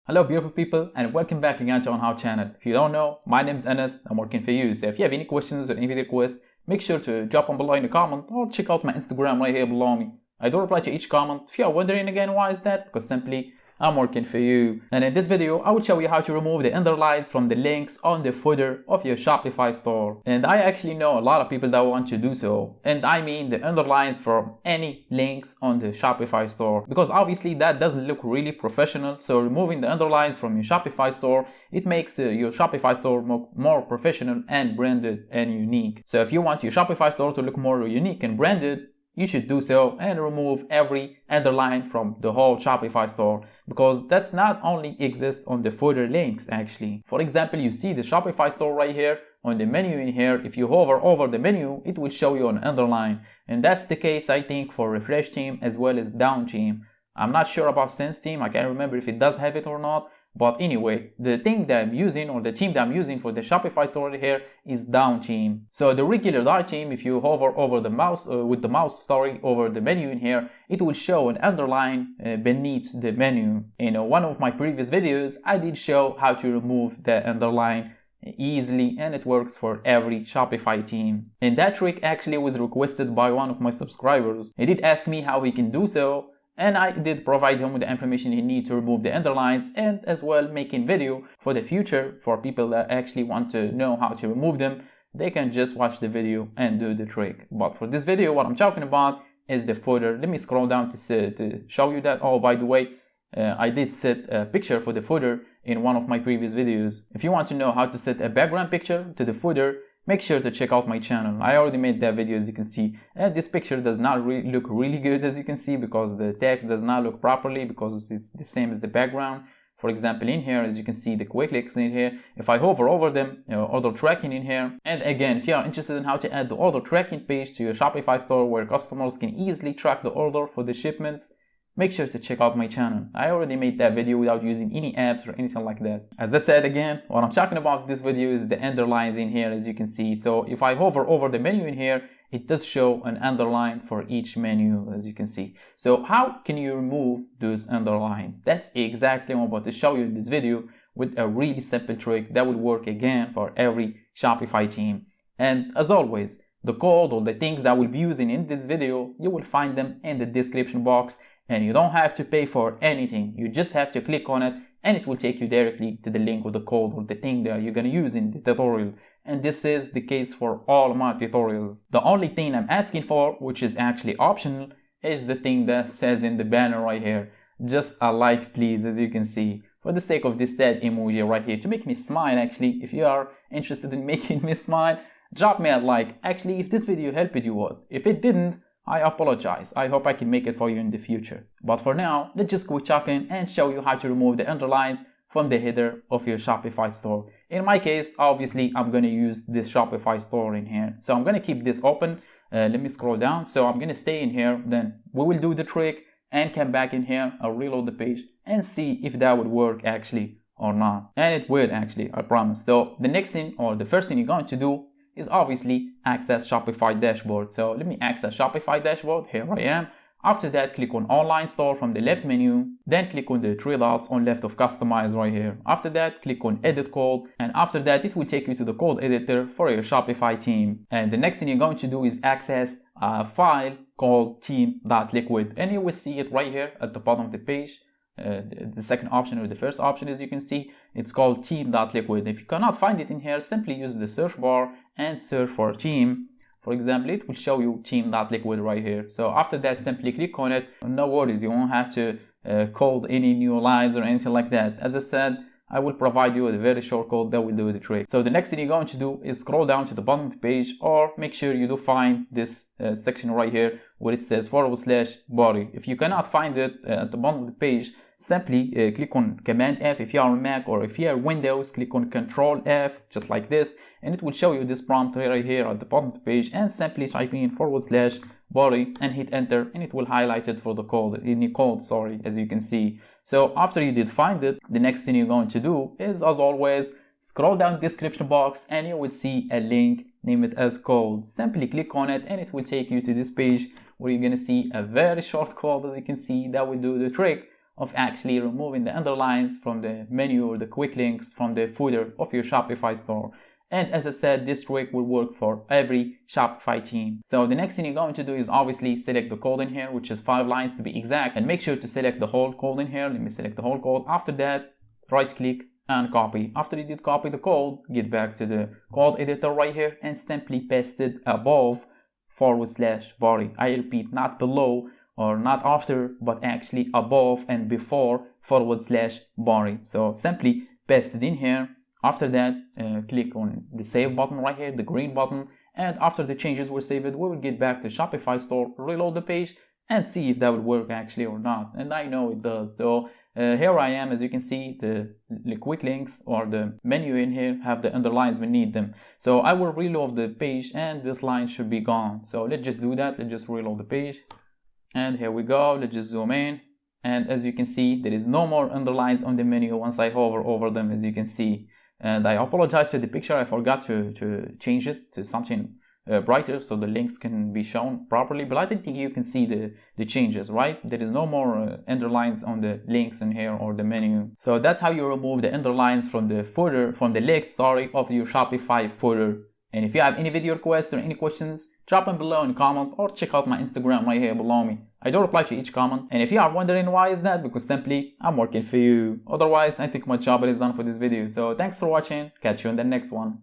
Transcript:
Hello beautiful people and welcome back again to our channel. If you don't know, my name is Anas, I'm working for you. So if you have any questions or any video requests, make sure to drop them below in the comment or check out my Instagram right here below me. I do reply to each comment. If you are wondering again why is that, because simply I'm working for you. And in this video, I will show you how to remove the underlines from the links on the footer of your Shopify store. And I actually know a lot of people that want to do so. And I mean the underlines from any links on the Shopify store. Because obviously that doesn't look really professional. So removing the underlines from your Shopify store, it makes your Shopify store more professional and branded and unique. So if you want your Shopify store to look more unique and branded, you should do so and remove every underline from the whole Shopify store, because that's not only exists on the footer links actually. For example, you see the Shopify store right here on the menu in here. If you hover over the menu, it will show you an underline, and that's the case I think for Refresh Theme as well as Down Theme. I'm not sure about Sense Theme, I can't remember if it does have it or not. But anyway, the thing that I'm using, or the theme that I'm using for the Shopify store here, is Down Theme. So the regular Down Theme, if you hover over the mouse, with the mouse over the menu in here, it will show an underline beneath the menu. In one of my previous videos, I did show how to remove the underline easily, and it works for every Shopify theme. And that trick actually was requested by one of my subscribers. He did ask me how he can do so, and I did provide him with the information he needs to remove the underlines, and as well making video for the future for people that actually want to know how to remove them. They can just watch the video and do the trick. But for this video, what I'm talking about is the footer. Let me scroll down to show you that. Oh, by the way, I did set a picture for the footer in one of my previous videos. If you want to know how to set a background picture to the footer, make sure to check out my channel. I already made that video, as you can see. And this picture does not look really good, as you can see, because the text does not look properly, because it's the same as the background. For example, in here, as you can see, the quick links in here, if I hover over them, order tracking in here. And again, if you are interested in how to add the order tracking page to your Shopify store where customers can easily track the order for the shipments, make sure to check out my channel. I already made that video without using any apps or anything like that. As I said again, what I'm talking about this video is the underlines in here, as you can see. So if I hover over the menu in here, it does show an underline for each menu, as you can see. So how can you remove those underlines? That's exactly what I'm about to show you in this video with a really simple trick that will work again for every Shopify theme. And as always, the code or the things that we'll be using in this video, you will find them in the description box. And you don't have to pay for anything. You just have to click on it and it will take you directly to the link with the code or the thing that you're going to use in the tutorial. And this is the case for all my tutorials. The only thing I'm asking for, which is actually optional, is the thing that says in the banner right here. Just a like please, as you can see. For the sake of this sad emoji right here, to make me smile actually. If you are interested in making me smile, drop me a like. Actually, if this video helped you out. If it didn't, I apologize. I hope I can make it for you in the future. But for now, let's just quit talking and show you how to remove the underlines from the header of your Shopify store. In my case, obviously, I'm going to use this Shopify store in here. So I'm going to keep this open. Let me scroll down. So I'm going to stay in here. Then we will do the trick and come back in here. I'll reload the page and see if that would work actually or not. And it will actually, I promise. So the next thing, or the first thing you're going to do, is obviously access Shopify dashboard. So let me access Shopify dashboard. Here I am. After that, click on online store from the left menu. Then click on the three dots on left of customize right here. After that, click on edit code. And after that, it will take you to the code editor for your Shopify theme. And the next thing you're going to do is access a file called theme.liquid. And you will see it right here at the bottom of the page. The second option or the first option, as you can see, it's called theme.liquid. If you cannot find it in here, simply use the search bar and search for theme. For example, it will show you theme.liquid right here. So after that, simply click on it. No worries, you won't have to code any new lines or anything like that. As I said, I will provide you with a very short code that will do the trick. So the next thing you're going to do is scroll down to the bottom of the page, or make sure you do find this section right here where it says /body. If you cannot find it at the bottom of the page, simply click on Command F if you are on Mac, or if you are Windows, click on Control F, just like this, and it will show you this prompt right here at the bottom of the page, and simply type in /body and hit enter, and it will highlight it for the code, any code, sorry, as you can see. So after you did find it, the next thing you're going to do is, as always, scroll down the description box and you will see a link, name it as code. Simply click on it and it will take you to this page where you're going to see a very short code, as you can see, that will do the trick of actually removing the underlines from the menu or the quick links from the footer of your Shopify store. And as I said, this trick will work for every Shopify theme. So the next thing you're going to do is obviously select the code in here, which is 5 lines to be exact, and make sure to select the whole code in here. Let me select the whole code. After that, right click and copy. After you did copy the code, get back to the code editor right here and simply paste it above /body. I repeat, not below or not after, but actually above and before /body. So simply paste it in here. After that, click on the save button right here, the green button, and after the changes were saved, we will get back to Shopify store, reload the page, and see if that would work actually or not. And I know it does. So here I am, as you can see, the quick links or the menu in here have the underlines we need them. So I will reload the page and this line should be gone. So let's just do that. Let's just reload the page. And here we go. Let's just zoom in. And as you can see, there is no more underlines on the menu once I hover over them, as you can see. And I apologize for the picture. I forgot to change it to something brighter so the links can be shown properly. But I think you can see the changes, right? There is no more underlines on the links in here or the menu. So that's how you remove the underlines from the footer, from the links, of your Shopify footer. And if you have any video requests or any questions, drop them below in the comment or check out my Instagram right here below me. I do reply to each comment. And if you are wondering why is that, because simply I'm working for you. Otherwise, I think my job is done for this video. So thanks for watching. Catch you in the next one.